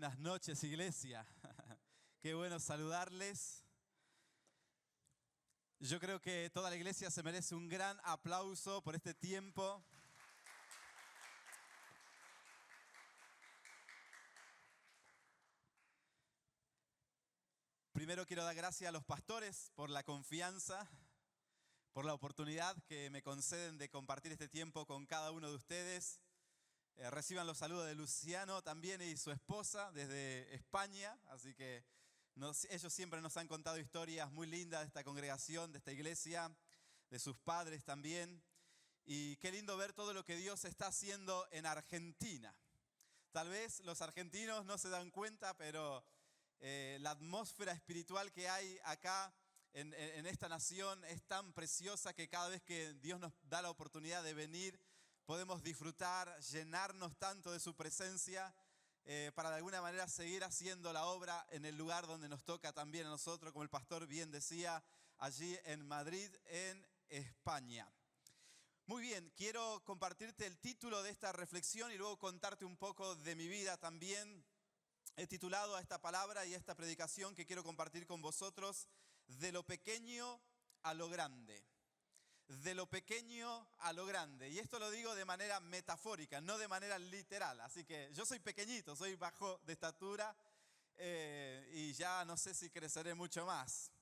Buenas noches, iglesia. Qué bueno saludarles. Yo creo que toda la iglesia se merece un gran aplauso por este tiempo. Primero quiero dar gracias a los pastores por la confianza, por la oportunidad que me conceden de compartir este tiempo con cada uno de ustedes. Reciban los saludos de Luciano también y su esposa desde España, así que ellos siempre nos han contado historias muy lindas de esta congregación, de esta iglesia, de sus padres también. Y qué lindo ver todo lo que Dios está haciendo en Argentina. Tal vez los argentinos no se dan cuenta, pero la atmósfera espiritual que hay acá en esta nación es tan preciosa que cada vez que Dios nos da la oportunidad de venir, podemos disfrutar, llenarnos tanto de su presencia para de alguna manera seguir haciendo la obra en el lugar donde nos toca también a nosotros, como el pastor bien decía, allí en Madrid, en España. Muy bien, quiero compartirte el título de esta reflexión y luego contarte un poco de mi vida también. He titulado a esta palabra y a esta predicación que quiero compartir con vosotros, de lo pequeño a lo grande. De lo pequeño a lo grande. Y esto lo digo de manera metafórica, no de manera literal. Así que yo soy pequeñito, soy bajo de estatura y ya no sé si creceré mucho más.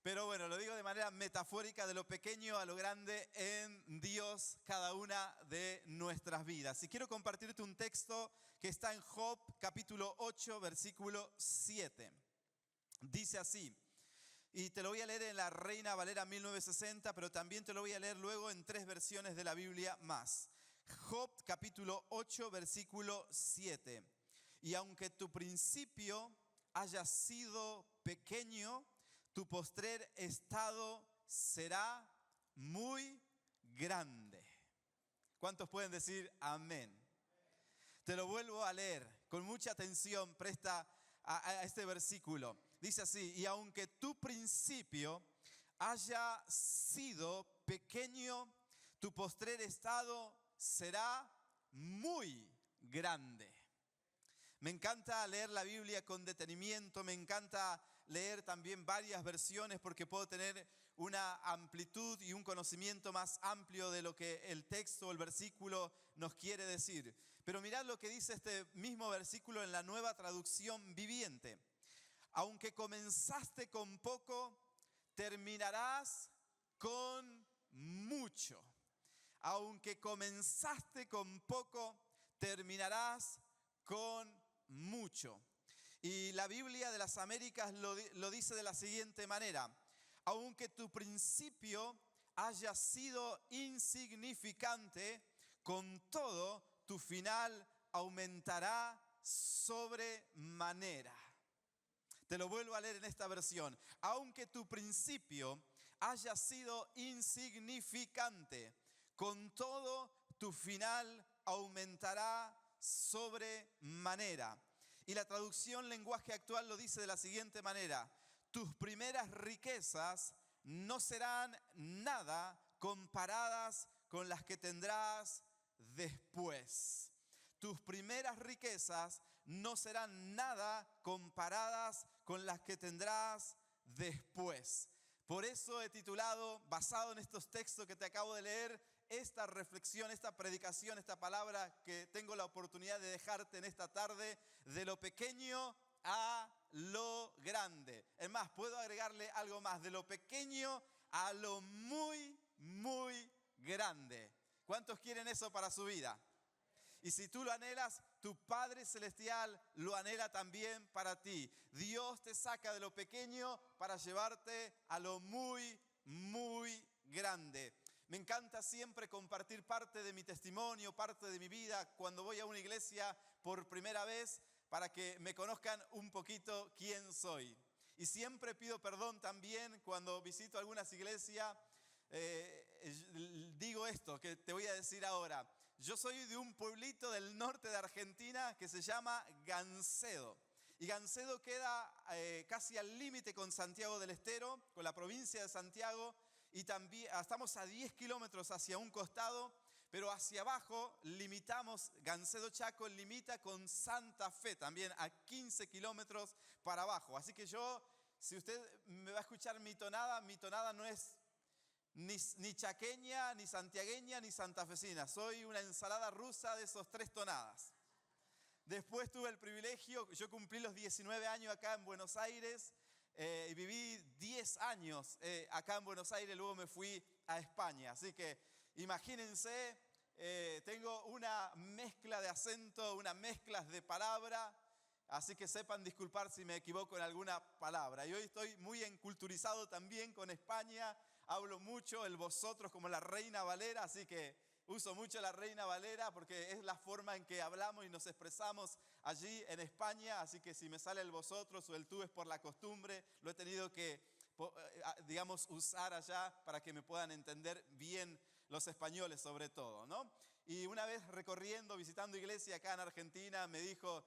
Pero bueno, lo digo de manera metafórica, de lo pequeño a lo grande en Dios, cada una de nuestras vidas. Y quiero compartirte un texto que está en Job, capítulo 8, versículo 7. Dice así. Y te lo voy a leer en la Reina Valera 1960, pero también te lo voy a leer luego en 3 versiones de la Biblia más. Job capítulo 8, versículo 7. Y aunque tu principio haya sido pequeño, tu postrer estado será muy grande. ¿Cuántos pueden decir amén? Te lo vuelvo a leer con mucha atención, presta a este versículo. Dice así, y aunque tu principio haya sido pequeño, tu postrer estado será muy grande. Me encanta leer la Biblia con detenimiento, me encanta leer también varias versiones porque puedo tener una amplitud y un conocimiento más amplio de lo que el texto o el versículo nos quiere decir. Pero mirad lo que dice este mismo versículo en la Nueva Traducción Viviente. Aunque comenzaste con poco, terminarás con mucho. Aunque comenzaste con poco, terminarás con mucho. Y la Biblia de las Américas lo dice de la siguiente manera. Aunque tu principio haya sido insignificante, con todo tu final aumentará sobremanera. Te lo vuelvo a leer en esta versión. Aunque tu principio haya sido insignificante, con todo tu final aumentará sobremanera. Y la traducción lenguaje actual lo dice de la siguiente manera. Tus primeras riquezas no serán nada comparadas con las que tendrás después. Tus primeras riquezas no serán nada comparadas con las que tendrás después. Por eso he titulado, basado en estos textos que te acabo de leer, esta reflexión, esta predicación, esta palabra que tengo la oportunidad de dejarte en esta tarde, de lo pequeño a lo grande. Es más, puedo agregarle algo más, de lo pequeño a lo muy, muy grande. ¿Cuántos quieren eso para su vida? Y si tú lo anhelas, tu Padre Celestial lo anhela también para ti. Dios te saca de lo pequeño para llevarte a lo muy, muy grande. Me encanta siempre compartir parte de mi testimonio, parte de mi vida cuando voy a una iglesia por primera vez para que me conozcan un poquito quién soy. Y siempre pido perdón también cuando visito algunas iglesias. Digo esto que te voy a decir ahora. Yo soy de un pueblito del norte de Argentina que se llama Gancedo. Y Gancedo queda casi al límite con Santiago del Estero, con la provincia de Santiago. Y también estamos a 10 kilómetros hacia un costado, pero hacia abajo limitamos, Gancedo Chaco limita con Santa Fe, también a 15 kilómetros para abajo. Así que si usted me va a escuchar mi tonada no es ni chaqueña, ni santiagueña, ni santafesina. Soy una ensalada rusa de esos 3 tonadas. Después tuve el privilegio, yo cumplí los 19 años acá en Buenos Aires y viví 10 años acá en Buenos Aires, luego me fui a España. Así que imagínense, tengo una mezcla de acento, una mezcla de palabra, así que sepan disculpar si me equivoco en alguna palabra. Y hoy estoy muy enculturizado también con España, hablo mucho el vosotros como la Reina Valera, así que uso mucho la Reina Valera porque es la forma en que hablamos y nos expresamos allí en España, así que si me sale el vosotros o el tú es por la costumbre, lo he tenido que, digamos, usar allá para que me puedan entender bien los españoles sobre todo, ¿no? Y una vez recorriendo, visitando iglesia acá en Argentina, me dijo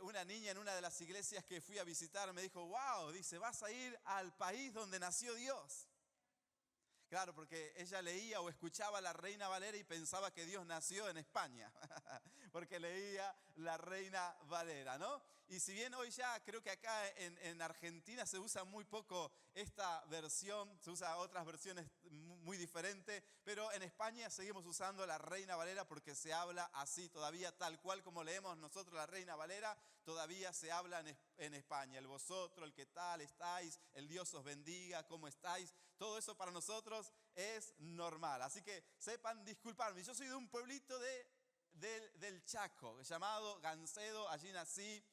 una niña en una de las iglesias que fui a visitar, me dijo, wow, dice, vas a ir al país donde nació Dios. Claro, porque ella leía o escuchaba la Reina Valera y pensaba que Dios nació en España, porque leía la Reina Valera, ¿no? Y si bien hoy ya creo que acá en Argentina se usa muy poco esta versión, se usa otras versiones muy diferentes, pero en España seguimos usando la Reina Valera porque se habla así todavía, tal cual como leemos nosotros la Reina Valera, todavía se habla en España. El vosotros, el qué tal estáis, el Dios os bendiga, cómo estáis, todo eso para nosotros es normal. Así que sepan disculparme. Yo soy de un pueblito del Chaco, llamado Gancedo, allí nací.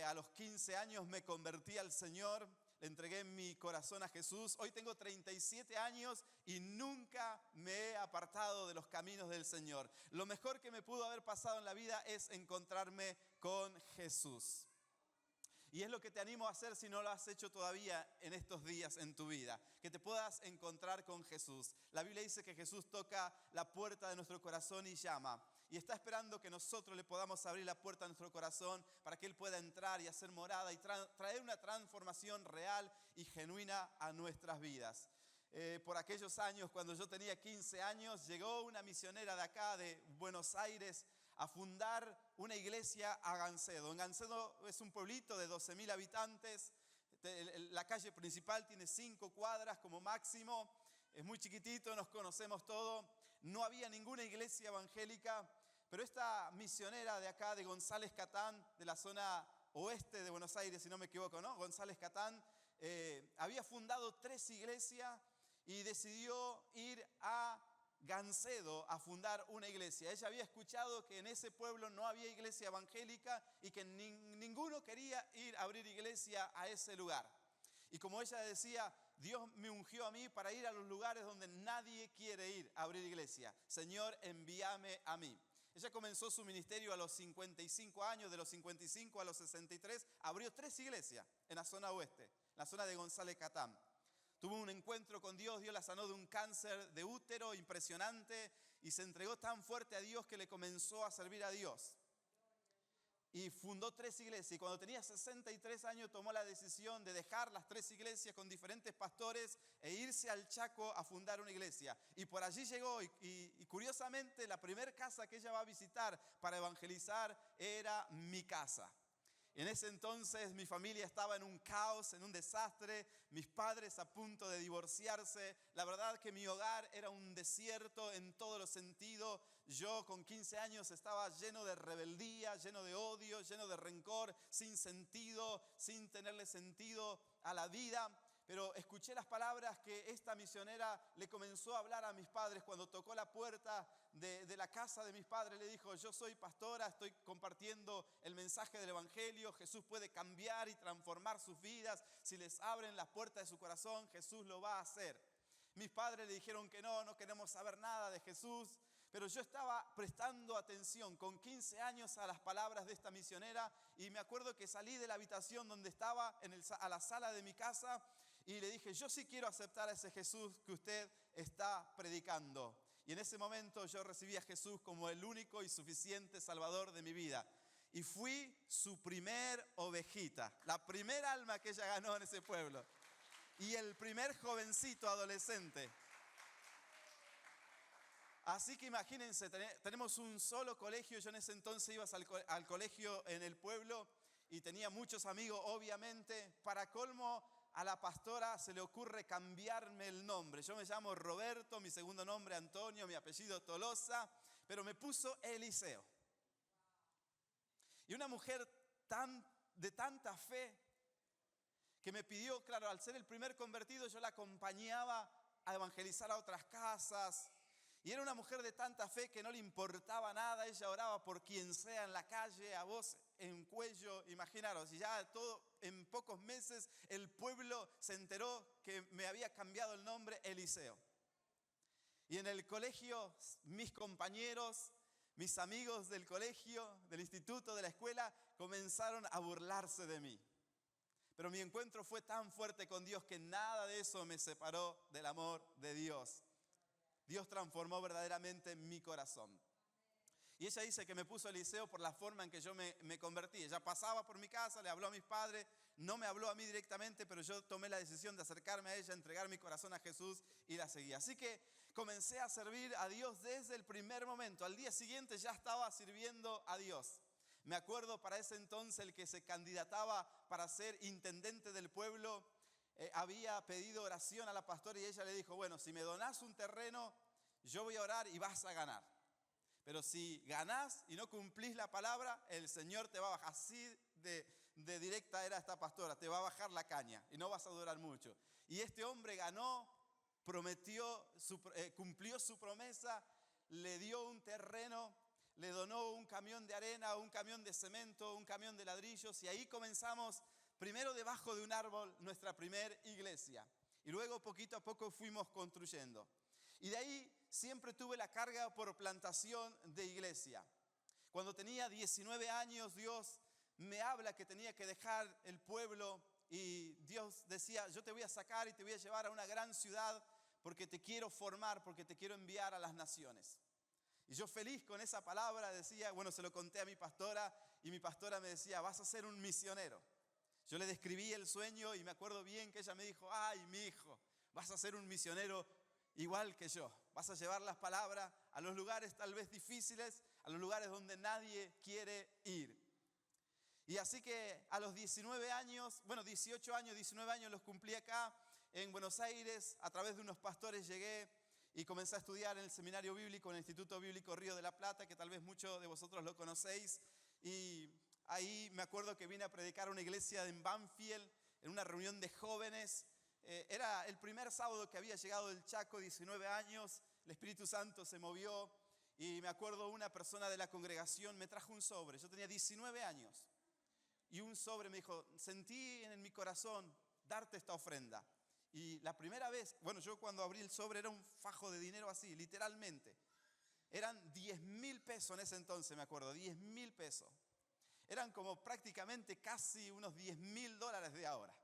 A los 15 años me convertí al Señor, le entregué mi corazón a Jesús. Hoy tengo 37 años y nunca me he apartado de los caminos del Señor. Lo mejor que me pudo haber pasado en la vida es encontrarme con Jesús. Y es lo que te animo a hacer si no lo has hecho todavía en estos días en tu vida. Que te puedas encontrar con Jesús. La Biblia dice que Jesús toca la puerta de nuestro corazón y llama. Y está esperando que nosotros le podamos abrir la puerta de nuestro corazón para que Él pueda entrar y hacer morada y traer una transformación real y genuina a nuestras vidas. Por aquellos años, cuando yo tenía 15 años, llegó una misionera de acá, de Buenos Aires, a fundar una iglesia a Gancedo. En Gancedo es un pueblito de 12.000 habitantes. La calle principal tiene 5 cuadras como máximo. Es muy chiquitito, nos conocemos todos. No había ninguna iglesia evangélica, pero esta misionera de acá, de González Catán, de la zona oeste de Buenos Aires, si no me equivoco, ¿no? González Catán, había fundado 3 iglesias y decidió ir a Gancedo a fundar una iglesia. Ella había escuchado que en ese pueblo no había iglesia evangélica y que ninguno quería ir a abrir iglesia a ese lugar. Y como ella decía, Dios me ungió a mí para ir a los lugares donde nadie quiere ir a abrir iglesia. Señor, envíame a mí. Ella comenzó su ministerio a los 55 años, de los 55 a los 63, abrió 3 iglesias en la zona oeste, en la zona de González Catán. Tuvo un encuentro con Dios, Dios la sanó de un cáncer de útero impresionante y se entregó tan fuerte a Dios que le comenzó a servir a Dios. Y fundó 3 iglesias y cuando tenía 63 años tomó la decisión de dejar las 3 iglesias con diferentes pastores e irse al Chaco a fundar una iglesia. Y por allí llegó y curiosamente la primera casa que ella va a visitar para evangelizar era mi casa. En ese entonces mi familia estaba en un caos, en un desastre, mis padres a punto de divorciarse. La verdad que mi hogar era un desierto en todos los sentidos. Yo con 15 años estaba lleno de rebeldía, lleno de odio, lleno de rencor, sin sentido, sin tenerle sentido a la vida. Pero escuché las palabras que esta misionera le comenzó a hablar a mis padres cuando tocó la puerta de la casa de mis padres. Le dijo, yo soy pastora, estoy compartiendo el mensaje del evangelio. Jesús puede cambiar y transformar sus vidas. Si les abren las puertas de su corazón, Jesús lo va a hacer. Mis padres le dijeron que no queremos saber nada de Jesús. Pero yo estaba prestando atención con 15 años a las palabras de esta misionera y me acuerdo que salí de la habitación donde estaba a la sala de mi casa y le dije, yo sí quiero aceptar a ese Jesús que usted está predicando. Y en ese momento yo recibí a Jesús como el único y suficiente Salvador de mi vida. Y fui su primer ovejita, la primera alma que ella ganó en ese pueblo. Y el primer jovencito adolescente. Así que imagínense, tenemos un solo colegio. Yo en ese entonces iba al colegio en el pueblo y tenía muchos amigos, obviamente. Para colmo, a la pastora se le ocurre cambiarme el nombre. Yo me llamo Roberto, mi segundo nombre Antonio, mi apellido Tolosa, pero me puso Eliseo. Y una mujer de tanta fe que me pidió, claro, al ser el primer convertido, yo la acompañaba a evangelizar a otras casas. Y era una mujer de tanta fe que no le importaba nada. Ella oraba por quien sea en la calle, a voz en cuello. Imaginaros, y ya todo en pocos meses el pueblo se enteró que me había cambiado el nombre Eliseo. Y en el colegio, mis compañeros, mis amigos del colegio, del instituto, de la escuela, comenzaron a burlarse de mí. Pero mi encuentro fue tan fuerte con Dios que nada de eso me separó del amor de Dios. Dios transformó verdaderamente mi corazón. Y ella dice que me puso Eliseo por la forma en que yo me convertí. Ella pasaba por mi casa, le habló a mis padres, no me habló a mí directamente, pero yo tomé la decisión de acercarme a ella, entregar mi corazón a Jesús y la seguí. Así que comencé a servir a Dios desde el primer momento. Al día siguiente ya estaba sirviendo a Dios. Me acuerdo para ese entonces el que se candidataba para ser intendente del pueblo, había pedido oración a la pastora y ella le dijo, bueno, si me donás un terreno, yo voy a orar y vas a ganar. Pero si ganás y no cumplís la palabra, el Señor te va a bajar. Así de directa era esta pastora, te va a bajar la caña y no vas a durar mucho. Y este hombre ganó, cumplió su promesa, le dio un terreno, le donó un camión de arena, un camión de cemento, un camión de ladrillos, y ahí comenzamos primero debajo de un árbol nuestra primera iglesia. Y luego poquito a poco fuimos construyendo. Y de ahí siempre tuve la carga por plantación de iglesia. Cuando tenía 19 años, Dios me habla que tenía que dejar el pueblo. Y Dios decía, yo te voy a sacar y te voy a llevar a una gran ciudad porque te quiero formar, porque te quiero enviar a las naciones. Y yo feliz con esa palabra decía, bueno, se lo conté a mi pastora y mi pastora me decía, vas a ser un misionero. Yo le describí el sueño y me acuerdo bien que ella me dijo, ay, mi hijo, vas a ser un misionero igual que yo. Vas a llevar las palabras a los lugares tal vez difíciles, a los lugares donde nadie quiere ir. Y así que a los 19 años, bueno, 18 años, 19 años los cumplí acá en Buenos Aires. A través de unos pastores llegué y comencé a estudiar en el seminario bíblico, en el Instituto Bíblico Río de la Plata, que tal vez muchos de vosotros lo conocéis. Y ahí me acuerdo que vine a predicar a una iglesia en Banfield, en una reunión de jóvenes. Era el primer sábado que había llegado del Chaco, 19 años, el Espíritu Santo se movió y me acuerdo una persona de la congregación me trajo un sobre. Yo tenía 19 años y un sobre me dijo, sentí en mi corazón darte esta ofrenda. Y la primera vez, bueno, yo cuando abrí el sobre era un fajo de dinero así, literalmente. Eran 10.000 pesos en ese entonces, me acuerdo, 10.000 pesos. Eran como prácticamente casi unos $10.000 de ahora.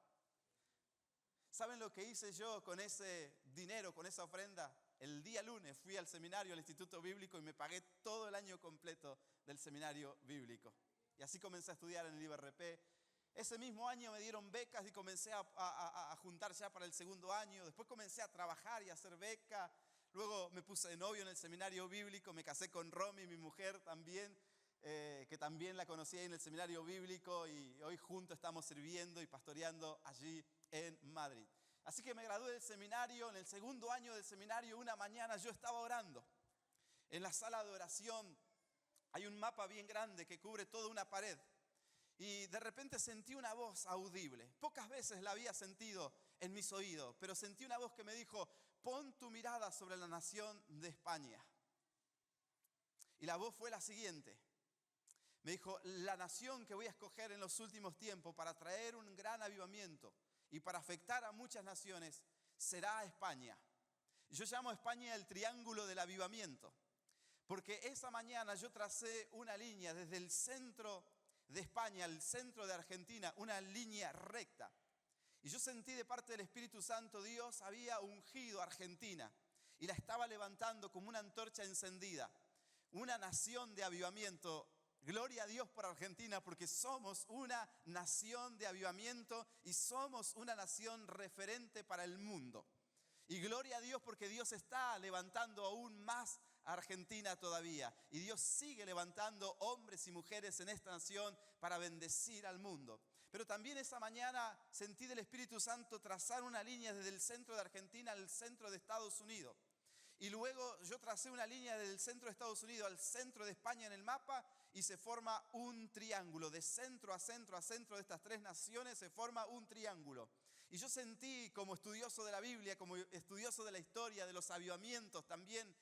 ¿Saben lo que hice yo con ese dinero, con esa ofrenda? El día lunes fui al seminario, al Instituto Bíblico, y me pagué todo el año completo del seminario bíblico. Y así comencé a estudiar en el IBRP. Ese mismo año me dieron becas y comencé a juntar ya para el segundo año. Después comencé a trabajar y a hacer beca. Luego me puse de novio en el seminario bíblico, me casé con Romy, mi mujer también, que también la conocí ahí en el seminario bíblico, y hoy juntos estamos sirviendo y pastoreando allí en Madrid. Así que me gradué del seminario. En el segundo año del seminario, una mañana yo estaba orando. En la sala de oración hay un mapa bien grande que cubre toda una pared. Y de repente sentí una voz audible. Pocas veces la había sentido en mis oídos, pero sentí una voz que me dijo, pon tu mirada sobre la nación de España. Y la voz fue la siguiente. Me dijo, la nación que voy a escoger en los últimos tiempos para traer un gran avivamiento y para afectar a muchas naciones será España. Yo llamo a España el triángulo del avivamiento, porque esa mañana yo tracé una línea desde el centro de España al centro de Argentina, una línea recta. Y yo sentí de parte del Espíritu Santo, Dios había ungido a Argentina y la estaba levantando como una antorcha encendida, una nación de avivamiento. Gloria a Dios por Argentina, porque somos una nación de avivamiento y somos una nación referente para el mundo. Y gloria a Dios porque Dios está levantando aún más Argentina todavía. Y Dios sigue levantando hombres y mujeres en esta nación para bendecir al mundo. Pero también esa mañana sentí del Espíritu Santo trazar una línea desde el centro de Argentina al centro de Estados Unidos. Y luego yo tracé una línea desde el centro de Estados Unidos al centro de España en el mapa y se forma un triángulo. De centro a centro a centro de estas tres naciones se forma un triángulo. Y yo sentí, como estudioso de la Biblia, como estudioso de la historia, de los avivamientos también,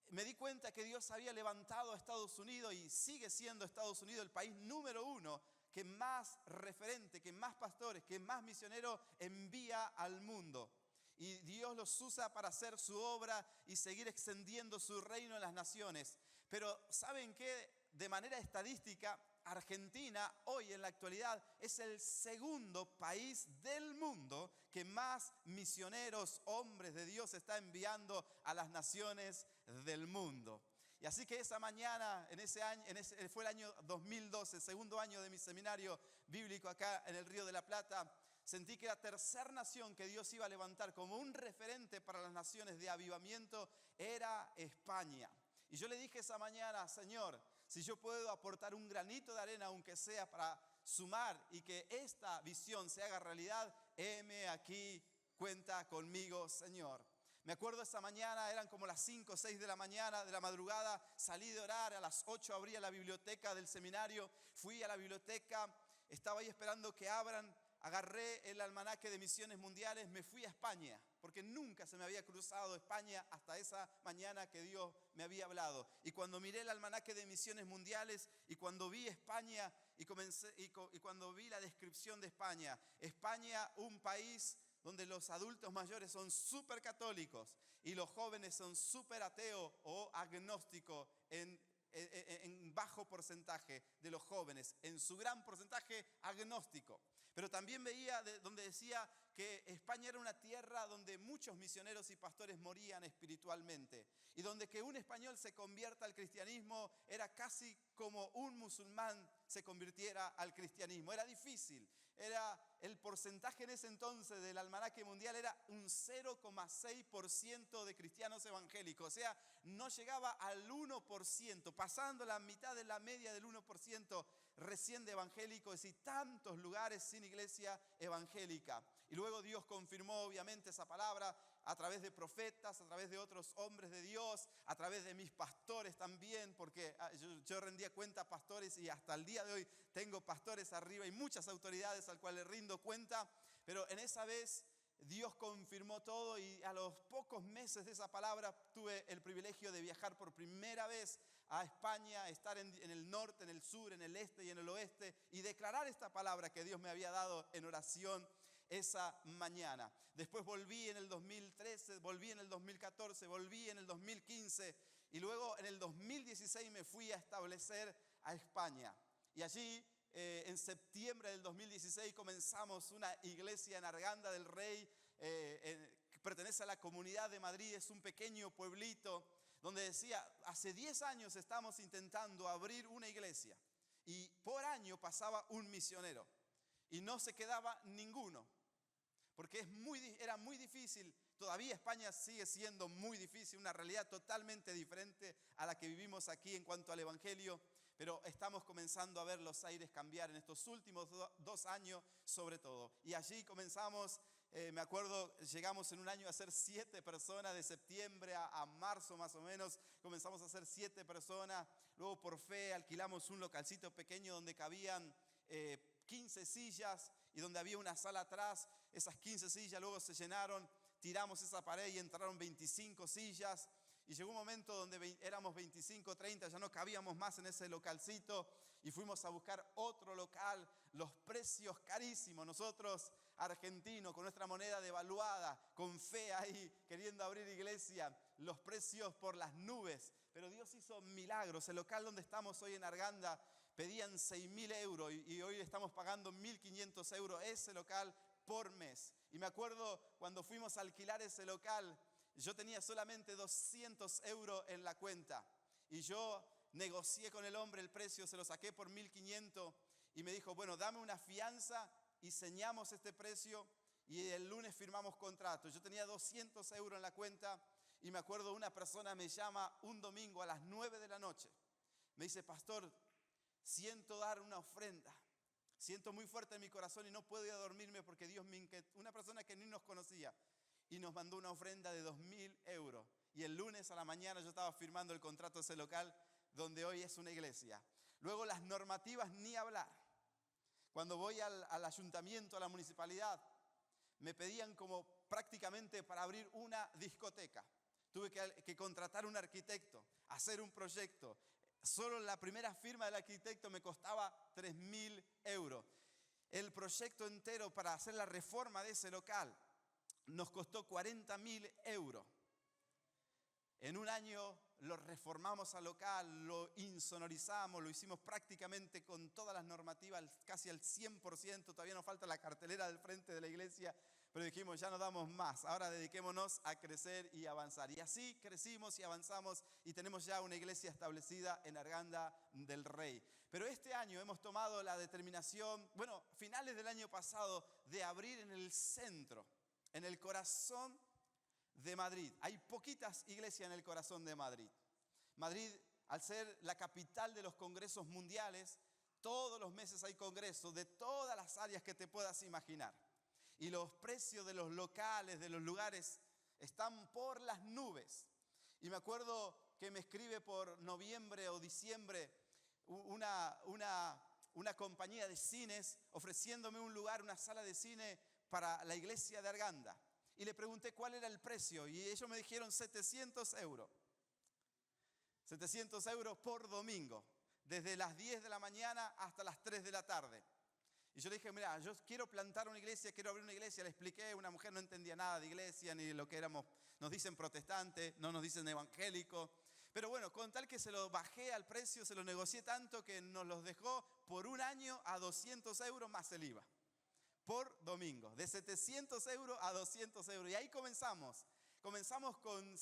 me di cuenta que Dios había levantado a Estados Unidos y sigue siendo Estados Unidos el país número uno que más referente, que más pastores, que más misioneros envía al mundo. Y Dios los usa para hacer su obra y seguir extendiendo su reino en las naciones. Pero ¿saben qué? De manera estadística, Argentina hoy en la actualidad es el segundo país del mundo que más misioneros, hombres de Dios, está enviando a las naciones del mundo. Y así que esa mañana, en ese año, fue el año 2012, segundo año de mi seminario bíblico acá en el Río de la Plata, sentí que la tercera nación que Dios iba a levantar como un referente para las naciones de avivamiento era España. Y yo le dije esa mañana, Señor, si yo puedo aportar un granito de arena, aunque sea para sumar y que esta visión se haga realidad, heme aquí, cuenta conmigo, Señor. Me acuerdo esa mañana, eran como las 5 o 6 de la mañana, de la madrugada, salí de orar, a las 8 abría la biblioteca del seminario, fui a la biblioteca, estaba ahí esperando que abran, agarré el almanaque de misiones mundiales, me fui a España, porque nunca se me había cruzado España hasta esa mañana que Dios me había hablado. Y cuando miré el almanaque de misiones mundiales y cuando vi España y cuando vi la descripción de España, España, un país donde los adultos mayores son súper católicos y los jóvenes son súper ateos o agnósticos en bajo porcentaje de los jóvenes, en su gran porcentaje agnóstico. Pero también veía donde decía que España era una tierra donde muchos misioneros y pastores morían espiritualmente y donde que un español se convierta al cristianismo era casi como un musulmán se convirtiera al cristianismo. Era difícil. Era el porcentaje en ese entonces del almanaque mundial era un 0,6% de cristianos evangélicos. O sea, no llegaba al 1%, pasando la mitad de la media del 1% recién de evangélicos y tantos lugares sin iglesia evangélica. Y luego Dios confirmó obviamente esa palabra a través de profetas, a través de otros hombres de Dios, a través de mis pastores también, porque yo rendía cuenta a pastores y hasta el día de hoy tengo pastores arriba y muchas autoridades al cual les rindo cuenta, pero en esa vez Dios confirmó todo y a los pocos meses de esa palabra tuve el privilegio de viajar por primera vez a España, estar en el norte, en el sur, en el este y en el oeste y declarar esta palabra que Dios me había dado en oración esa mañana. Después volví en el 2013, volví en el 2014, volví en el 2015 y luego en el 2016 me fui a establecer a España. Y allí en septiembre del 2016 comenzamos una iglesia en Arganda del Rey, que pertenece a la Comunidad de Madrid, es un pequeño pueblito donde decía, hace 10 años estamos intentando abrir una iglesia y por año pasaba un misionero y no se quedaba ninguno, porque era muy difícil. Todavía España sigue siendo muy difícil, una realidad totalmente diferente a la que vivimos aquí en cuanto al evangelio, pero estamos comenzando a ver los aires cambiar en estos últimos 2 años sobre todo. Y allí comenzamos, me acuerdo, llegamos en un año a ser 7 personas, de septiembre a marzo más o menos, comenzamos a ser 7 personas, luego por fe alquilamos un localcito pequeño donde cabían 15 sillas y donde había una sala atrás, esas 15 sillas luego se llenaron, tiramos esa pared y entraron 25 sillas y llegó un momento donde éramos 25, 30, ya no cabíamos más en ese localcito y fuimos a buscar otro local, los precios carísimos, nosotros argentinos con nuestra moneda devaluada, con fe ahí queriendo abrir iglesia, los precios por las nubes, pero Dios hizo milagros. El local donde estamos hoy en Arganda pedían 6.000 euros y hoy estamos pagando 1.500 euros ese local por mes. Y me acuerdo cuando fuimos a alquilar ese local, yo tenía solamente 200 euros en la cuenta y yo negocié con el hombre el precio, se lo saqué por 1.500 y me dijo, bueno, dame una fianza y señamos este precio y el lunes firmamos contrato. Yo tenía 200 euros en la cuenta Y me acuerdo, una persona me llama un domingo a las 9 de la noche. Me dice: pastor, siento dar una ofrenda. Siento muy fuerte en mi corazón y no puedo ir a dormirme porque Dios me inquietó. Una persona que ni nos conocía y nos mandó una ofrenda de 2.000 euros. Y el lunes a la mañana yo estaba firmando el contrato de ese local donde hoy es una iglesia. Luego las normativas, ni hablar. Cuando voy al ayuntamiento, a la municipalidad, me pedían como prácticamente para abrir una discoteca. Tuve que contratar un arquitecto, hacer un proyecto. Solo la primera firma del arquitecto me costaba 3.000 euros. El proyecto entero para hacer la reforma de ese local nos costó 40.000 euros. En un año lo reformamos al local, lo insonorizamos, lo hicimos prácticamente con todas las normativas, casi al 100%. Todavía nos falta la cartelera del frente de la iglesia, pero dijimos: ya no damos más, ahora dediquémonos a crecer y avanzar. Y así crecimos y avanzamos y tenemos ya una iglesia establecida en Arganda del Rey. Pero este año hemos tomado la determinación, finales del año pasado, de abrir en el centro, en el corazón de Madrid. Hay poquitas iglesias en el corazón de Madrid. Madrid, al ser la capital de los congresos mundiales, todos los meses hay congresos de todas las áreas que te puedas imaginar. Y los precios de los locales, de los lugares, están por las nubes. Y me acuerdo que me escribe por noviembre o diciembre una compañía de cines ofreciéndome un lugar, una sala de cine para la iglesia de Arganda. Y le pregunté cuál era el precio y ellos me dijeron 700 euros. 700 euros por domingo, desde las 10 de la mañana hasta las 3 de la tarde. Y yo le dije: mira, yo quiero plantar una iglesia, quiero abrir una iglesia. Le expliqué, una mujer no entendía nada de iglesia, ni de lo que éramos. Nos dicen protestantes, no nos dicen evangélicos. Pero bueno, con tal que se lo bajé al precio, se lo negocié tanto que nos los dejó por un año a 200 euros más el IVA. Por domingo, de 700 euros a 200 euros. Y ahí comenzamos. Comenzamos con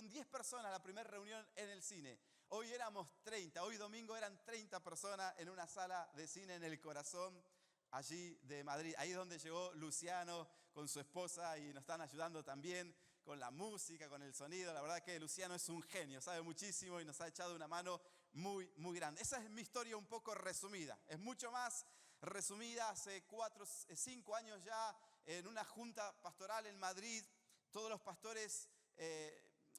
10 personas la primera reunión en el cine. Hoy éramos 30, hoy domingo eran 30 personas en una sala de cine en el corazón allí de Madrid. Ahí es donde llegó Luciano con su esposa y nos están ayudando también con la música, con el sonido. La verdad que Luciano es un genio, sabe muchísimo y nos ha echado una mano muy, muy grande. Esa es mi historia un poco resumida. Es mucho más resumida. Hace 5 años ya, en una junta pastoral en Madrid, todos los pastores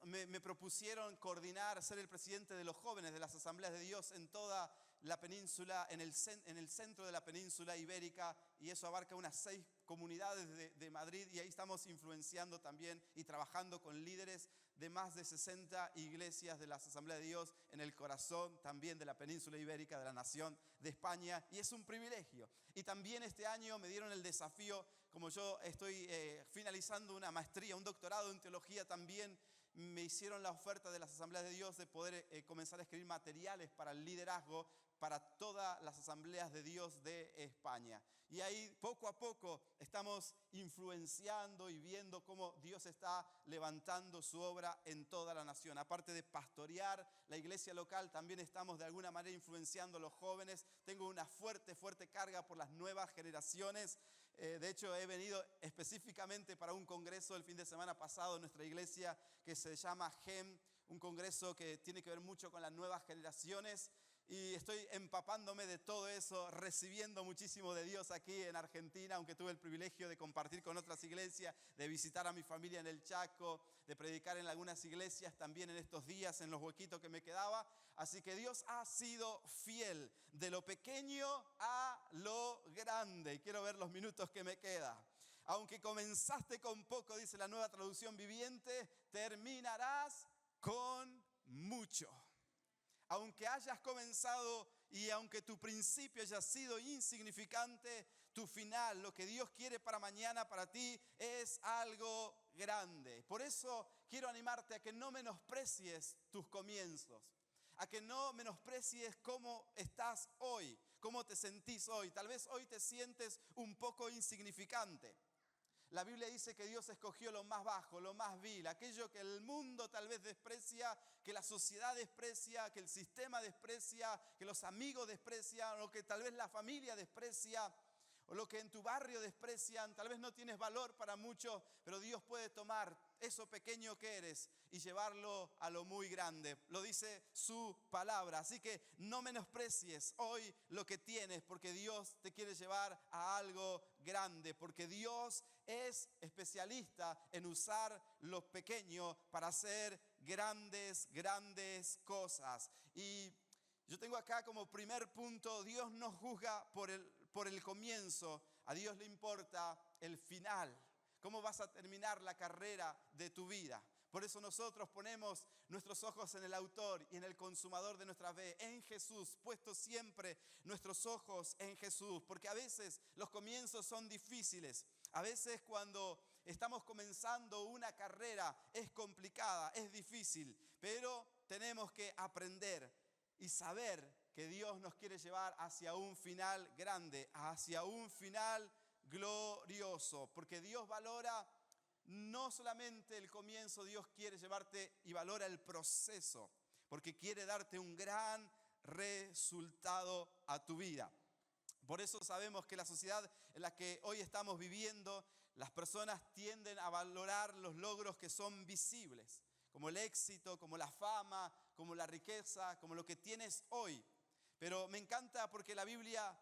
me propusieron coordinar, ser el presidente de los jóvenes de las Asambleas de Dios en toda la península, en el centro de la península ibérica, y eso abarca unas 6 comunidades de Madrid, y ahí estamos influenciando también y trabajando con líderes de más de 60 iglesias de las Asambleas de Dios en el corazón también de la península ibérica, de la nación de España, y es un privilegio. Y también este año me dieron el desafío, como yo estoy finalizando una maestría, un doctorado en teología, también me hicieron la oferta de las Asambleas de Dios de poder comenzar a escribir materiales para el liderazgo para todas las Asambleas de Dios de España. Y ahí poco a poco estamos influenciando y viendo cómo Dios está levantando su obra en toda la nación. Aparte de pastorear la iglesia local, también estamos de alguna manera influenciando a los jóvenes. Tengo una fuerte carga por las nuevas generaciones. De hecho, he venido específicamente para un congreso el fin de semana pasado en nuestra iglesia que se llama GEM, un congreso que tiene que ver mucho con las nuevas generaciones. Y estoy empapándome de todo eso, recibiendo muchísimo de Dios aquí en Argentina, aunque tuve el privilegio de compartir con otras iglesias, de visitar a mi familia en el Chaco, de predicar en algunas iglesias también en estos días, en los huequitos que me quedaba. Así que Dios ha sido fiel, de lo pequeño a lo grande. Y quiero ver los minutos que me quedan. Aunque comenzaste con poco, dice la Nueva Traducción Viviente, terminarás con mucho. Aunque hayas comenzado y aunque tu principio haya sido insignificante, tu final, lo que Dios quiere para mañana, para ti, es algo grande. Por eso quiero animarte a que no menosprecies tus comienzos, a que no menosprecies cómo estás hoy, cómo te sentís hoy. Tal vez hoy te sientes un poco insignificante. La Biblia dice que Dios escogió lo más bajo, lo más vil, aquello que el mundo tal vez desprecia, que la sociedad desprecia, que el sistema desprecia, que los amigos desprecian, o que tal vez la familia desprecia, o lo que en tu barrio desprecian. Tal vez no tienes valor para muchos, pero Dios puede tomar eso pequeño que eres y llevarlo a lo muy grande. Lo dice su palabra. Así que no menosprecies hoy lo que tienes, porque Dios te quiere llevar a algo grande, porque Dios es especialista en usar lo pequeño para hacer grandes cosas. Y yo tengo acá como primer punto: Dios no juzga por el comienzo, a Dios le importa el final. ¿Cómo vas a terminar la carrera de tu vida? Por eso nosotros ponemos nuestros ojos en el autor y en el consumador de nuestra fe, en Jesús, puestos siempre nuestros ojos en Jesús, porque a veces los comienzos son difíciles. A veces cuando estamos comenzando una carrera es complicada, es difícil, pero tenemos que aprender y saber que Dios nos quiere llevar hacia un final grande, hacia un final glorioso, porque Dios valora no solamente el comienzo, Dios quiere llevarte y valora el proceso, porque quiere darte un gran resultado a tu vida. Por eso sabemos que la sociedad en la que hoy estamos viviendo, las personas tienden a valorar los logros que son visibles, como el éxito, como la fama, como la riqueza, como lo que tienes hoy. Pero me encanta porque la Biblia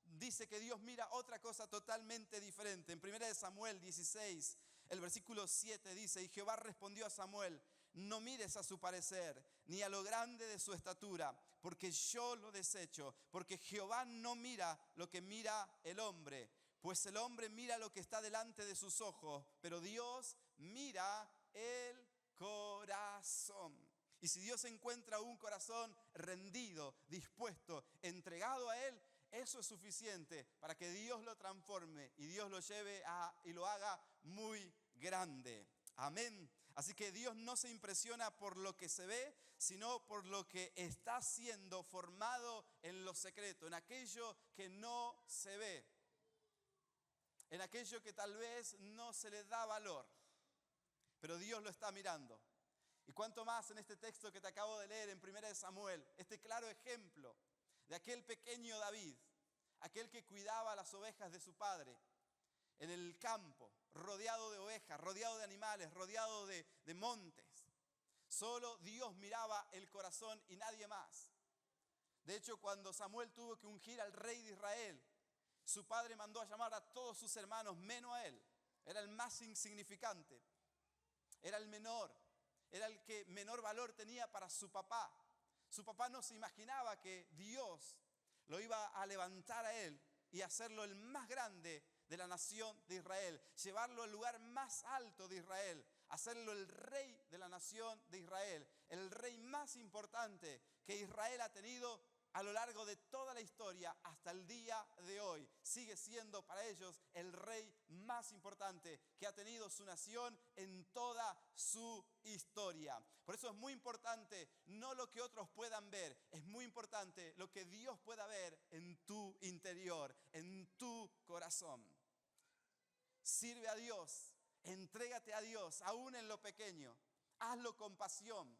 dice que Dios mira otra cosa totalmente diferente. En 1 Samuel 16, el versículo 7 dice: y Jehová respondió a Samuel: no mires a su parecer, ni a lo grande de su estatura, porque yo lo desecho. Porque Jehová no mira lo que mira el hombre, pues el hombre mira lo que está delante de sus ojos, pero Dios mira el corazón. Y si Dios encuentra un corazón rendido, dispuesto, entregado a Él, eso es suficiente para que Dios lo transforme y Dios lo lleve y lo haga muy grande. Amén. Así que Dios no se impresiona por lo que se ve, sino por lo que está siendo formado en lo secreto, en aquello que no se ve, en aquello que tal vez no se le da valor, pero Dios lo está mirando. Y cuánto más en este texto que te acabo de leer en 1 Samuel, este claro ejemplo de aquel pequeño David, aquel que cuidaba las ovejas de su padre en el campo, rodeado de ovejas, rodeado de animales, rodeado de montes. Solo Dios miraba el corazón y nadie más. De hecho, cuando Samuel tuvo que ungir al rey de Israel, su padre mandó a llamar a todos sus hermanos menos a él. Era el más insignificante, era el menor, era el que menor valor tenía para su papá. Su papá no se imaginaba que Dios lo iba a levantar a él y hacerlo el más grande de la nación de Israel, llevarlo al lugar más alto de Israel, hacerlo el rey de la nación de Israel, el rey más importante que Israel ha tenido a lo largo de toda la historia hasta el día de hoy. Sigue siendo para ellos el rey más importante que ha tenido su nación en toda su historia. Por eso es muy importante no lo que otros puedan ver, es muy importante lo que Dios pueda ver en tu interior, en tu corazón. Sirve a Dios, entrégate a Dios, aún en lo pequeño. Hazlo con pasión,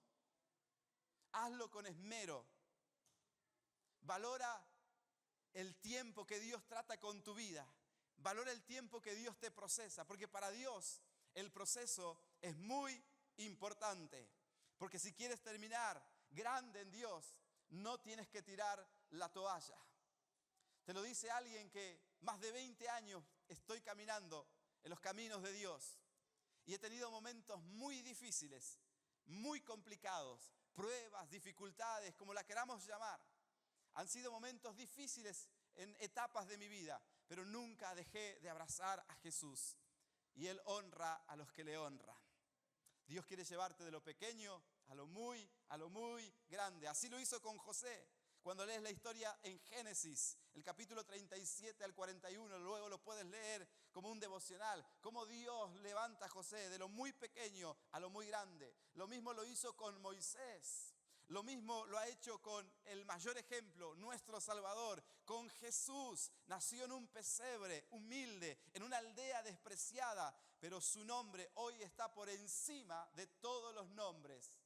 hazlo con esmero. Valora el tiempo que Dios trata con tu vida. Valora el tiempo que Dios te procesa, porque para Dios el proceso es muy importante. Porque si quieres terminar grande en Dios, no tienes que tirar la toalla. Te lo dice alguien que más de 20 años estoy caminando en los caminos de Dios y he tenido momentos muy difíciles, muy complicados, pruebas, dificultades, como la queramos llamar. Han sido momentos difíciles en etapas de mi vida, pero nunca dejé de abrazar a Jesús. Y Él honra a los que le honran. Dios quiere llevarte de lo pequeño a lo muy grande. Así lo hizo con José. Cuando lees la historia en Génesis, el capítulo 37 al 41, luego lo puedes leer como un devocional. Cómo Dios levanta a José de lo muy pequeño a lo muy grande. Lo mismo lo hizo con Moisés. Lo mismo lo ha hecho con el mayor ejemplo, nuestro Salvador, con Jesús. Nació en un pesebre humilde, en una aldea despreciada, pero su nombre hoy está por encima de todos los nombres.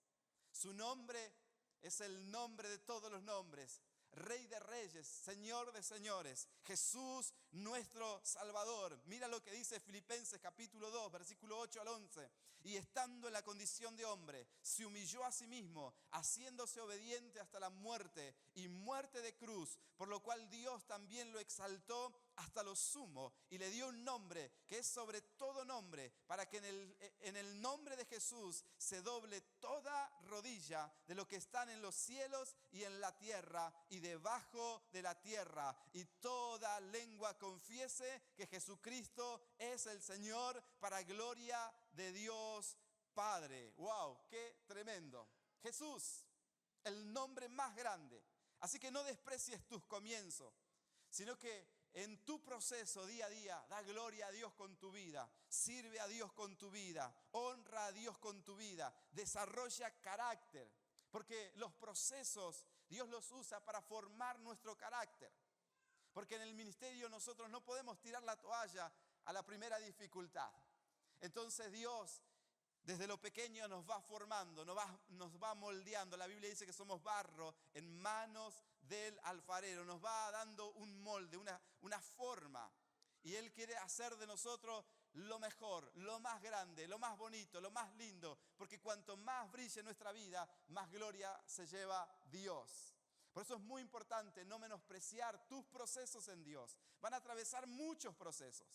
Su nombre es el nombre de todos los nombres. Rey de reyes, Señor de señores, Jesús nuestro Salvador. Mira lo que dice Filipenses capítulo 2, versículo 8 al 11. Y estando en la condición de hombre, se humilló a sí mismo, haciéndose obediente hasta la muerte y muerte de cruz, por lo cual Dios también lo exaltó hasta lo sumo y le dio un nombre que es sobre todo nombre, para que en el nombre de Jesús se doble toda rodilla de lo que están en los cielos y en la tierra y debajo de la tierra, y toda lengua confiese que Jesucristo es el Señor, para gloria de Dios Padre. ¡Wow! ¡Qué tremendo! Jesús, el nombre más grande. Así que no desprecies tus comienzos, sino que en tu proceso día a día, da gloria a Dios con tu vida, sirve a Dios con tu vida, honra a Dios con tu vida, desarrolla carácter, porque los procesos Dios los usa para formar nuestro carácter. Porque en el ministerio nosotros no podemos tirar la toalla a la primera dificultad. Entonces Dios desde lo pequeño nos va formando, nos va moldeando. La Biblia dice que somos barro en manos del alfarero. Nos va dando un molde, una forma. Y Él quiere hacer de nosotros lo mejor, lo más grande, lo más bonito, lo más lindo. Porque cuanto más brille nuestra vida, más gloria se lleva Dios. Por eso es muy importante no menospreciar tus procesos en Dios. Van a atravesar muchos procesos.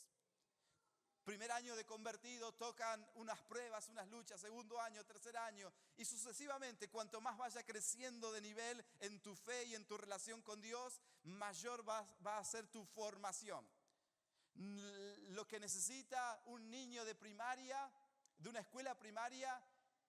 Primer año de convertido, tocan unas pruebas, unas luchas, segundo año, tercer año, y sucesivamente, cuanto más vaya creciendo de nivel en tu fe y en tu relación con Dios, mayor va a ser tu formación. Lo que necesita un niño de primaria, de una escuela primaria,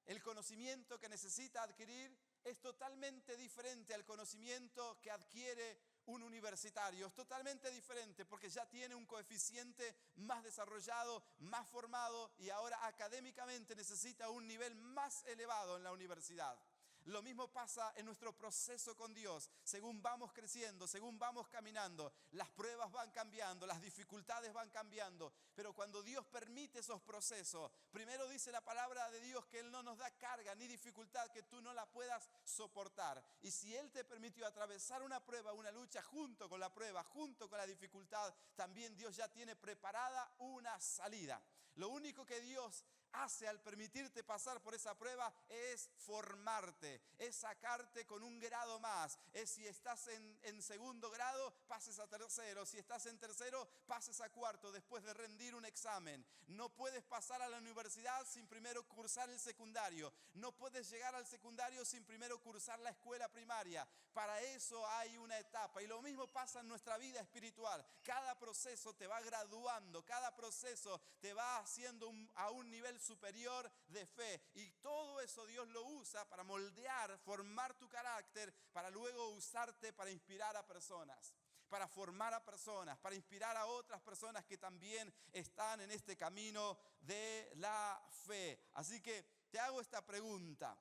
el conocimiento que necesita adquirir es totalmente diferente al conocimiento que adquiere un universitario. Es totalmente diferente porque ya tiene un coeficiente más desarrollado, más formado, y ahora académicamente necesita un nivel más elevado en la universidad. Lo mismo pasa en nuestro proceso con Dios. Según vamos creciendo, según vamos caminando, las pruebas van cambiando, las dificultades van cambiando. Pero cuando Dios permite esos procesos, primero dice la palabra de Dios que Él no nos da carga ni dificultad que tú no la puedas soportar. Y si Él te permitió atravesar una prueba, una lucha, junto con la prueba, junto con la dificultad, también Dios ya tiene preparada una salida. Lo único que Dios hace al permitirte pasar por esa prueba es formarte, es sacarte con un grado más. Es si estás en segundo grado, pases a tercero. Si estás en tercero, pases a cuarto después de rendir un examen. No puedes pasar a la universidad sin primero cursar el secundario. No puedes llegar al secundario sin primero cursar la escuela primaria. Para eso hay una etapa. Y lo mismo pasa en nuestra vida espiritual. Cada proceso te va graduando, cada proceso te va haciendo a un nivel superior de fe, y todo eso Dios lo usa para moldear, formar tu carácter, para luego usarte para inspirar a personas, para formar a personas, para inspirar a otras personas que también están en este camino de la fe. Así que te hago esta pregunta: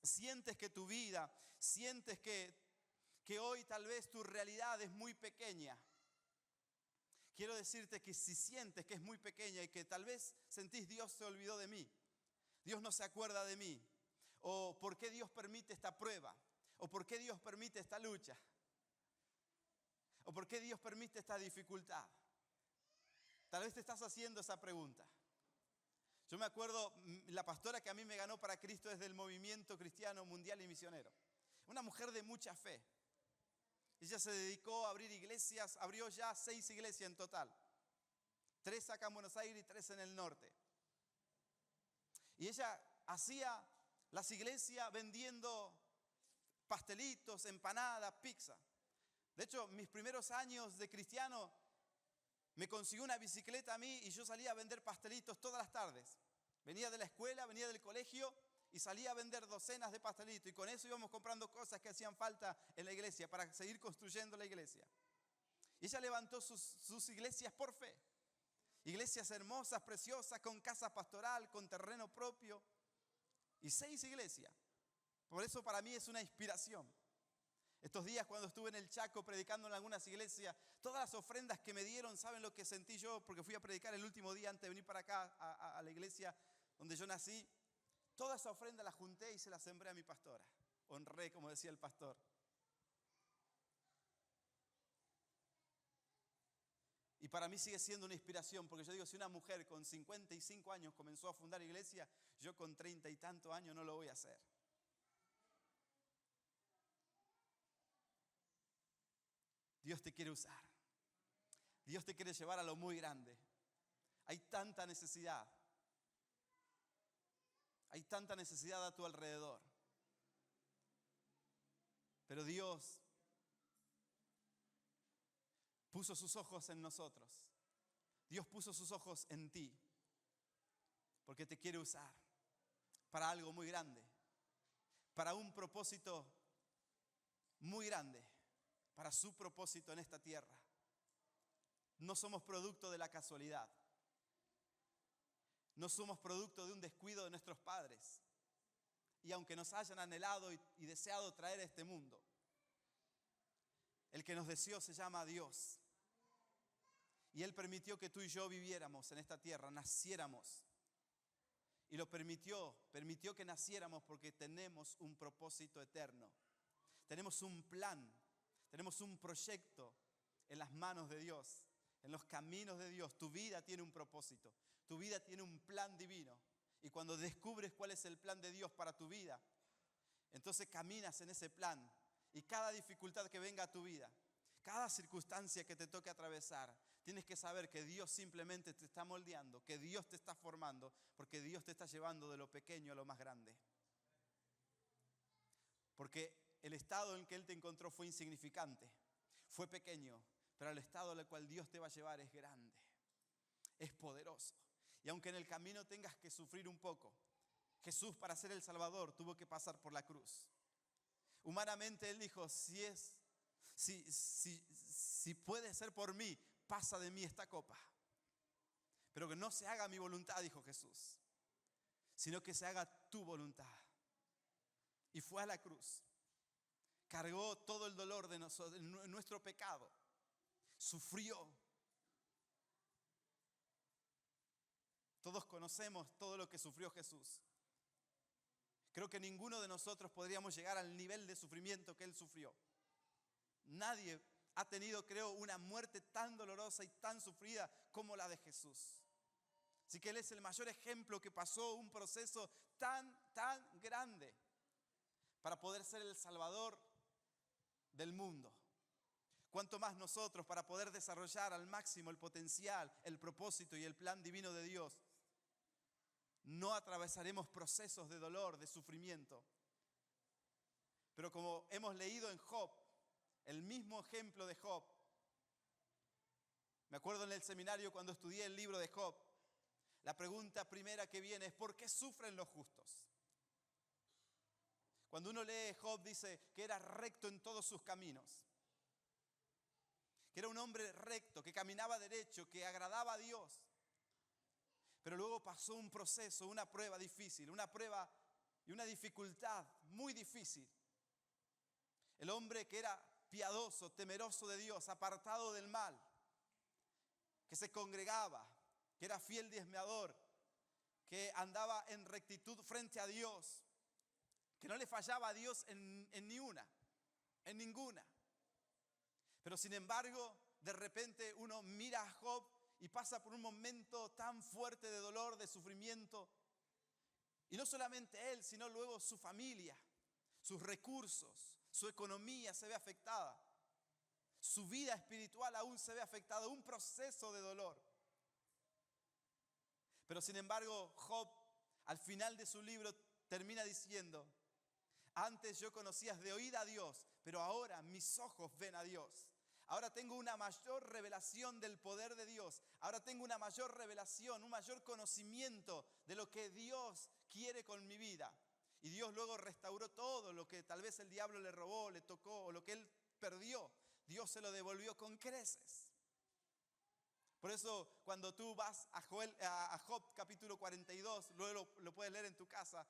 ¿sientes que tu vida, sientes que hoy tal vez tu realidad es muy pequeña? Quiero decirte que si sientes que es muy pequeña y que tal vez sentís Dios se olvidó de mí, Dios no se acuerda de mí, o por qué Dios permite esta prueba, o por qué Dios permite esta lucha, o por qué Dios permite esta dificultad. Tal vez te estás haciendo esa pregunta. Yo me acuerdo, la pastora que a mí me ganó para Cristo es del Movimiento Cristiano Mundial y Misionero. Una mujer de mucha fe. Ella se dedicó a abrir iglesias, abrió ya 6 iglesias en total. 3 acá en Buenos Aires y 3 en el norte. Y ella hacía las iglesias vendiendo pastelitos, empanadas, pizza. De hecho, mis primeros años de cristiano, me consiguió una bicicleta a mí y yo salía a vender pastelitos todas las tardes. Venía de la escuela, venía del colegio y salía a vender docenas de pastelitos. Y con eso íbamos comprando cosas que hacían falta en la iglesia para seguir construyendo la iglesia. Y ella levantó sus iglesias por fe. Iglesias hermosas, preciosas, con casa pastoral, con terreno propio. Y 6 iglesias. Por eso para mí es una inspiración. Estos días cuando estuve en el Chaco predicando en algunas iglesias, todas las ofrendas que me dieron, ¿saben lo que sentí yo? Porque fui a predicar el último día antes de venir para acá a la iglesia donde yo nací. Toda esa ofrenda la junté y se la sembré a mi pastora. Honré, como decía el pastor. Y para mí sigue siendo una inspiración, porque yo digo, si una mujer con 55 años comenzó a fundar iglesia, yo con 30 y tantos años no lo voy a hacer. Dios te quiere usar. Dios te quiere llevar a lo muy grande. Hay tanta necesidad. Hay tanta necesidad a tu alrededor. Pero Dios puso sus ojos en nosotros. Dios puso sus ojos en ti. Porque te quiere usar para algo muy grande. Para un propósito muy grande. Para su propósito en esta tierra. No somos producto de la casualidad. No somos producto de un descuido de nuestros padres. Y aunque nos hayan anhelado y deseado traer a este mundo, el que nos deseó se llama Dios. Y Él permitió que tú y yo viviéramos en esta tierra, naciéramos. Y lo permitió que naciéramos porque tenemos un propósito eterno. Tenemos un plan, tenemos un proyecto en las manos de Dios, en los caminos de Dios. Tu vida tiene un propósito, tu vida tiene un plan divino. Y cuando descubres cuál es el plan de Dios para tu vida, entonces caminas en ese plan. Y cada dificultad que venga a tu vida, cada circunstancia que te toque atravesar, tienes que saber que Dios simplemente te está moldeando, que Dios te está formando, porque Dios te está llevando de lo pequeño a lo más grande. Porque el estado en que Él te encontró fue insignificante, fue pequeño, pero el estado al cual Dios te va a llevar es grande, es poderoso. Y aunque en el camino tengas que sufrir un poco, Jesús, para ser el Salvador, tuvo que pasar por la cruz. Humanamente Él dijo, si puede ser por mí, pasa de mí esta copa. Pero que no se haga mi voluntad, dijo Jesús, sino que se haga tu voluntad. Y fue a la cruz. Cargó todo el dolor de nuestro pecado. Sufrió. Todos conocemos todo lo que sufrió Jesús. Creo que ninguno de nosotros podríamos llegar al nivel de sufrimiento que Él sufrió. Nadie ha tenido, creo, una muerte tan dolorosa y tan sufrida como la de Jesús. Así que Él es el mayor ejemplo que pasó un proceso tan grande para poder ser el Salvador del mundo. Cuanto más nosotros para poder desarrollar al máximo el potencial, el propósito y el plan divino de Dios. No atravesaremos procesos de dolor, de sufrimiento. Pero como hemos leído en Job, el mismo ejemplo de Job. Me acuerdo en el seminario cuando estudié el libro de Job, la pregunta primera que viene es ¿por qué sufren los justos? Cuando uno lee Job dice que era recto en todos sus caminos. Que era un hombre recto, que caminaba derecho, que agradaba a Dios. Pero luego pasó un proceso, una prueba difícil, una prueba y una dificultad muy difícil. El hombre que era piadoso, temeroso de Dios, apartado del mal, que se congregaba, que era fiel diezmador, que andaba en rectitud frente a Dios, que no le fallaba a Dios en ninguna. Pero sin embargo, de repente uno mira a Job y pasa por un momento tan fuerte de dolor, de sufrimiento. Y no solamente él, sino luego su familia, sus recursos, su economía se ve afectada. Su vida espiritual aún se ve afectada, un proceso de dolor. Pero sin embargo, Job, al final de su libro, termina diciendo, antes yo conocía de oída a Dios, pero ahora mis ojos ven a Dios. Ahora tengo una mayor revelación del poder de Dios. Ahora tengo una mayor revelación, un mayor conocimiento de lo que Dios quiere con mi vida. Y Dios luego restauró todo lo que tal vez el diablo le robó, le tocó o lo que él perdió. Dios se lo devolvió con creces. Por eso cuando tú vas a Job capítulo 42, luego lo puedes leer en tu casa,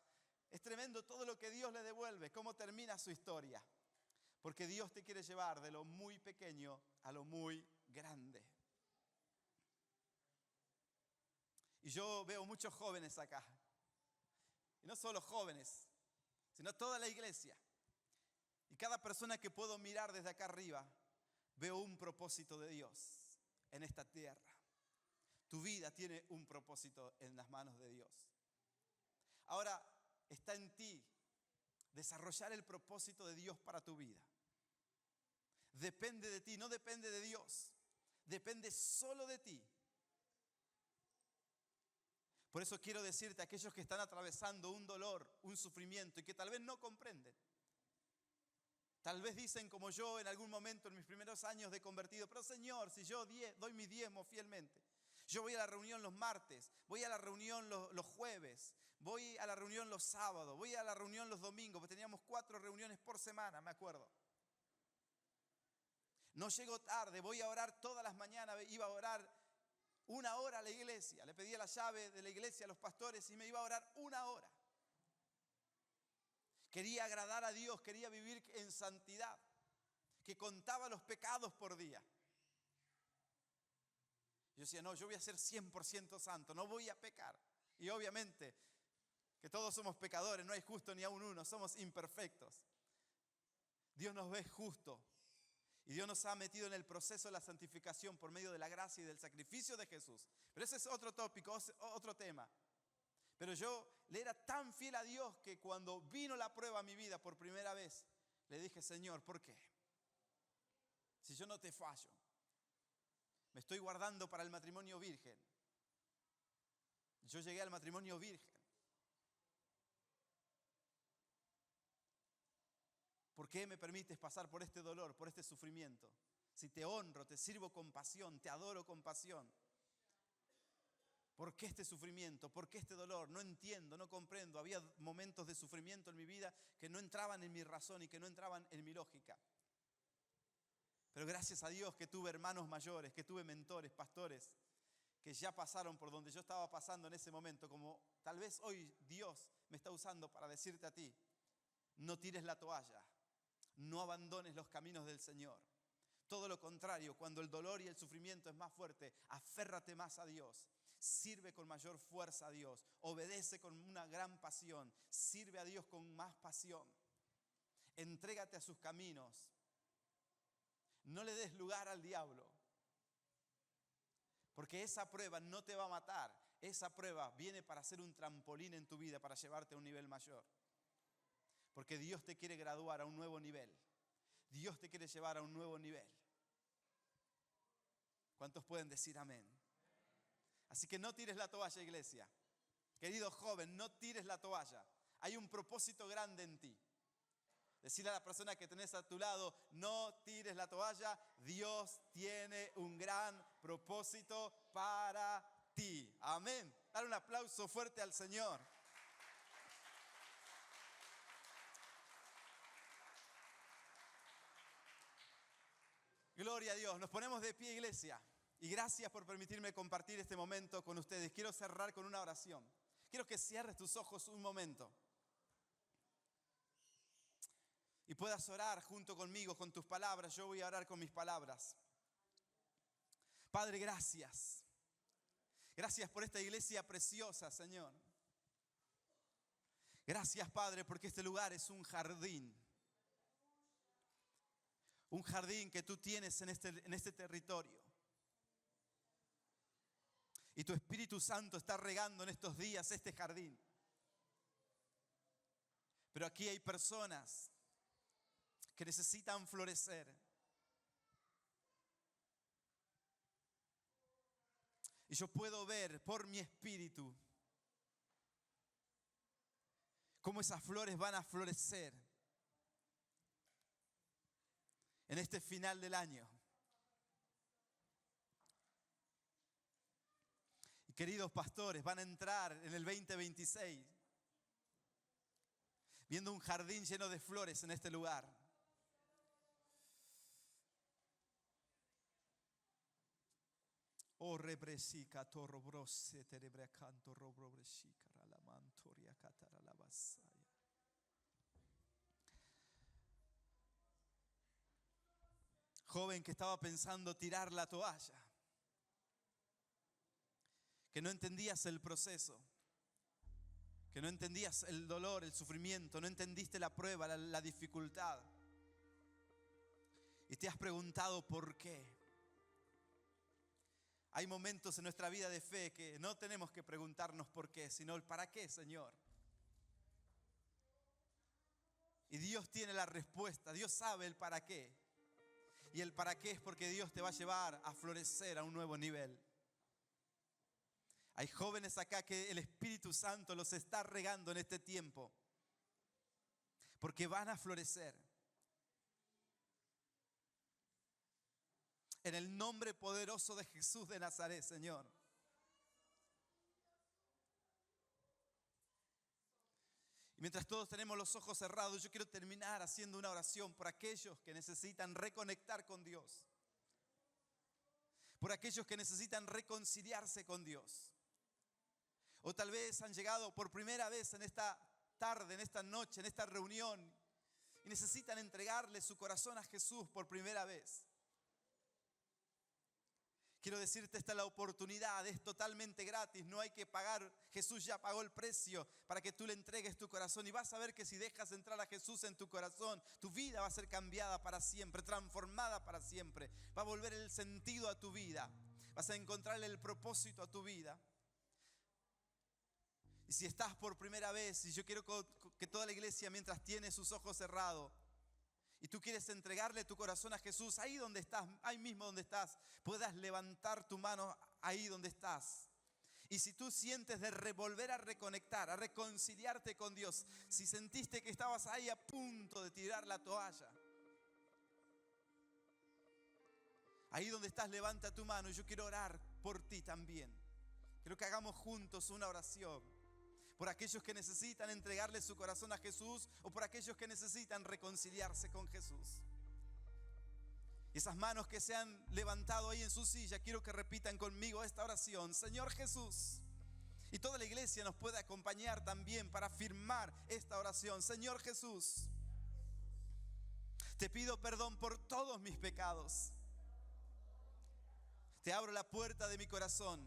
es tremendo todo lo que Dios le devuelve, cómo termina su historia. Porque Dios te quiere llevar de lo muy pequeño a lo muy grande. Y yo veo muchos jóvenes acá. Y no solo jóvenes, sino toda la iglesia. Y cada persona que puedo mirar desde acá arriba, veo un propósito de Dios en esta tierra. Tu vida tiene un propósito en las manos de Dios. Ahora está en ti desarrollar el propósito de Dios para tu vida. Depende de ti, no depende de Dios. Depende solo de ti. Por eso quiero decirte a aquellos que están atravesando un dolor, un sufrimiento y que tal vez no comprenden. Tal vez dicen como yo en algún momento en mis primeros años de convertido, pero Señor, si yo doy mi diezmo fielmente, yo voy a la reunión los martes, voy a la reunión los jueves, voy a la reunión los sábados, voy a la reunión los domingos, porque teníamos 4 reuniones por semana, me acuerdo. No llego tarde, voy a orar todas las mañanas, iba a orar 1 hora a la iglesia. Le pedía la llave de la iglesia a los pastores y me iba a orar 1 hora. Quería agradar a Dios, quería vivir en santidad, que contaba los pecados por día. Yo decía, no, yo voy a ser 100% santo, no voy a pecar. Y obviamente que todos somos pecadores, no hay justo ni aun uno, somos imperfectos. Dios nos ve justo. Y Dios nos ha metido en el proceso de la santificación por medio de la gracia y del sacrificio de Jesús. Pero ese es otro tópico, otro tema. Pero yo le era tan fiel a Dios que cuando vino la prueba a mi vida por primera vez, le dije, Señor, ¿por qué? Si yo no te fallo, me estoy guardando para el matrimonio virgen. Yo llegué al matrimonio virgen. ¿Por qué me permites pasar por este dolor, por este sufrimiento? Si te honro, te sirvo con pasión, te adoro con pasión. ¿Por qué este sufrimiento? ¿Por qué este dolor? No entiendo, no comprendo. Había momentos de sufrimiento en mi vida que no entraban en mi razón y que no entraban en mi lógica. Pero gracias a Dios que tuve hermanos mayores, que tuve mentores, pastores, que ya pasaron por donde yo estaba pasando en ese momento, como tal vez hoy Dios me está usando para decirte a ti, no tires la toalla. No abandones los caminos del Señor. Todo lo contrario, cuando el dolor y el sufrimiento es más fuerte, aférrate más a Dios. Sirve con mayor fuerza a Dios. Obedece con una gran pasión. Sirve a Dios con más pasión. Entrégate a sus caminos. No le des lugar al diablo. Porque esa prueba no te va a matar. Esa prueba viene para ser un trampolín en tu vida, para llevarte a un nivel mayor. Porque Dios te quiere graduar a un nuevo nivel. Dios te quiere llevar a un nuevo nivel. ¿Cuántos pueden decir amén? Así que no tires la toalla, iglesia. Querido joven, no tires la toalla. Hay un propósito grande en ti. Decirle a la persona que tenés a tu lado, no tires la toalla. Dios tiene un gran propósito para ti. Amén. Dale un aplauso fuerte al Señor. Gloria a Dios. Nos ponemos de pie, iglesia. Y gracias por permitirme compartir este momento con ustedes. Quiero cerrar con una oración. Quiero que cierres tus ojos un momento. Y puedas orar junto conmigo, con tus palabras. Yo voy a orar con mis palabras. Padre, gracias. Gracias por esta iglesia preciosa, Señor. Gracias, Padre, porque este lugar es un jardín. Un jardín que tú tienes en este territorio. Y tu Espíritu Santo está regando en estos días este jardín. Pero aquí hay personas que necesitan florecer. Y yo puedo ver por mi espíritu cómo esas flores van a florecer en este final del año. Y queridos pastores, van a entrar en el 2026 viendo un jardín lleno de flores en este lugar. Oh, rebresica torro brose terebrecanto robresica la mantoria catara la basaya. Joven que estaba pensando tirar la toalla, que no entendías el proceso, que no entendías el dolor, el sufrimiento, no entendiste la prueba, la dificultad. Y te has preguntado por qué. Hay momentos en nuestra vida de fe que no tenemos que preguntarnos por qué, sino el para qué, Señor. Y Dios tiene la respuesta, Dios sabe el para qué. Y el para qué es porque Dios te va a llevar a florecer a un nuevo nivel. Hay jóvenes acá que el Espíritu Santo los está regando en este tiempo, porque van a florecer. En el nombre poderoso de Jesús de Nazaret, Señor. Y mientras todos tenemos los ojos cerrados, yo quiero terminar haciendo una oración por aquellos que necesitan reconectar con Dios. Por aquellos que necesitan reconciliarse con Dios. O tal vez han llegado por primera vez en esta tarde, en esta noche, en esta reunión, y necesitan entregarle su corazón a Jesús por primera vez. Quiero decirte, esta es la oportunidad, es totalmente gratis, no hay que pagar. Jesús ya pagó el precio para que tú le entregues tu corazón. Y vas a ver que si dejas entrar a Jesús en tu corazón, tu vida va a ser cambiada para siempre, transformada para siempre. Va a volver el sentido a tu vida. Vas a encontrarle el propósito a tu vida. Y si estás por primera vez, y yo quiero que toda la iglesia, mientras tiene sus ojos cerrados, y tú quieres entregarle tu corazón a Jesús, ahí donde estás, ahí mismo donde estás, puedas levantar tu mano ahí donde estás. Y si tú sientes de volver a reconectar, a reconciliarte con Dios, si sentiste que estabas ahí a punto de tirar la toalla, ahí donde estás, levanta tu mano y yo quiero orar por ti también. Quiero que hagamos juntos una oración. Por aquellos que necesitan entregarle su corazón a Jesús o por aquellos que necesitan reconciliarse con Jesús. Y esas manos que se han levantado ahí en su silla, quiero que repitan conmigo esta oración. Señor Jesús, y toda la iglesia nos puede acompañar también para firmar esta oración. Señor Jesús, te pido perdón por todos mis pecados. Te abro la puerta de mi corazón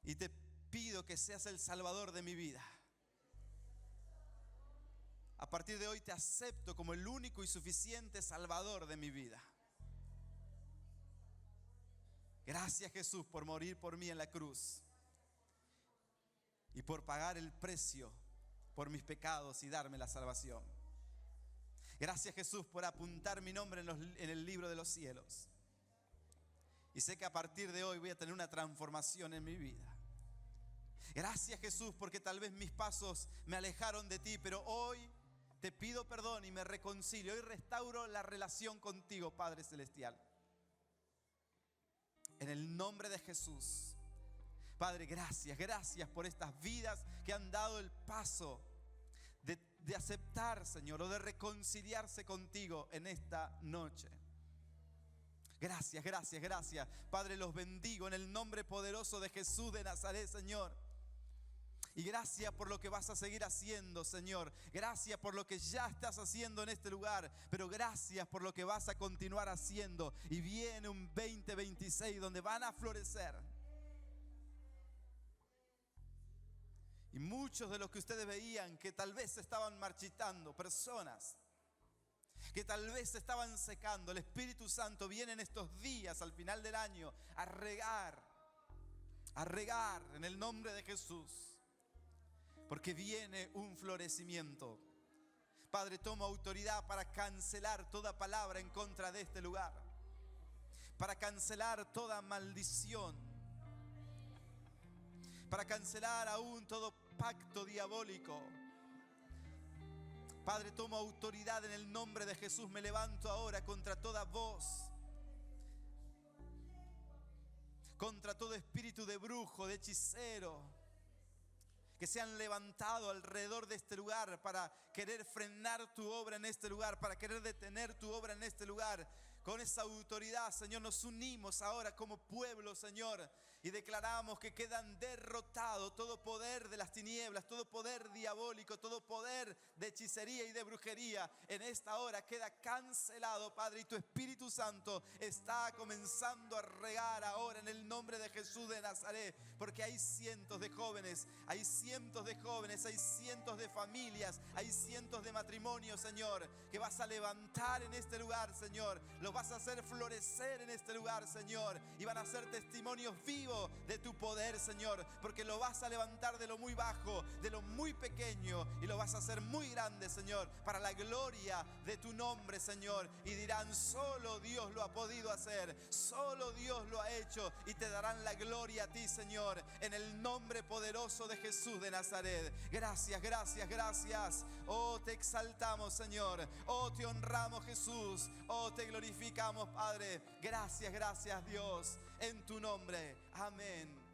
y te pido que seas el Salvador de mi vida. A partir de hoy te acepto como el único y suficiente Salvador de mi vida. Gracias, Jesús, por morir por mí en la cruz y por pagar el precio por mis pecados y darme la salvación. Gracias, Jesús, por apuntar mi nombre en el libro de los cielos. Y sé que a partir de hoy voy a tener una transformación en mi vida. Gracias, Jesús, porque tal vez mis pasos me alejaron de ti, pero hoy te pido perdón y me reconcilio. Hoy restauro la relación contigo, Padre Celestial. En el nombre de Jesús. Padre, gracias por estas vidas que han dado el paso de aceptar, Señor, o de reconciliarse contigo en esta noche. Gracias. Padre, los bendigo en el nombre poderoso de Jesús de Nazaret, Señor. Y gracias por lo que vas a seguir haciendo, Señor. Gracias por lo que ya estás haciendo en este lugar. Pero gracias por lo que vas a continuar haciendo. Y viene un 2026 donde van a florecer. Y muchos de los que ustedes veían que tal vez se estaban marchitando, personas que tal vez se estaban secando, el Espíritu Santo viene en estos días, al final del año, a regar en el nombre de Jesús. Porque viene un florecimiento. Padre, tomo autoridad para cancelar toda palabra en contra de este lugar. Para cancelar toda maldición. Para cancelar aún todo pacto diabólico. Padre, tomo autoridad en el nombre de Jesús. Me levanto ahora contra toda voz. Contra todo espíritu de brujo, de hechicero, que se han levantado alrededor de este lugar para querer frenar tu obra en este lugar, para querer detener tu obra en este lugar. Con esa autoridad, Señor, nos unimos ahora como pueblo, Señor, y declaramos que quedan derrotados todo poder de las tinieblas, todo poder diabólico, todo poder de hechicería y de brujería. En esta hora queda cancelado, Padre, y tu Espíritu Santo está comenzando a regar ahora en el nombre de Jesús de Nazaret, porque hay cientos de jóvenes, hay cientos de familias, hay cientos de matrimonios, Señor, que vas a levantar en este lugar, Señor. Los vas a hacer florecer en este lugar, Señor. Y van a ser testimonios vivos de tu poder, Señor. Porque lo vas a levantar de lo muy bajo, de lo muy pequeño, y lo vas a hacer muy grande, Señor, para la gloria de tu nombre, Señor. Y dirán, solo Dios lo ha podido hacer, solo Dios lo ha hecho, y te darán la gloria a ti, Señor, en el nombre poderoso de Jesús de Nazaret. Gracias, gracias, gracias. Oh, te exaltamos, Señor. Oh, te honramos, Jesús. Oh, te glorificamos, Padre. Gracias, gracias, Dios, en tu nombre. Amén.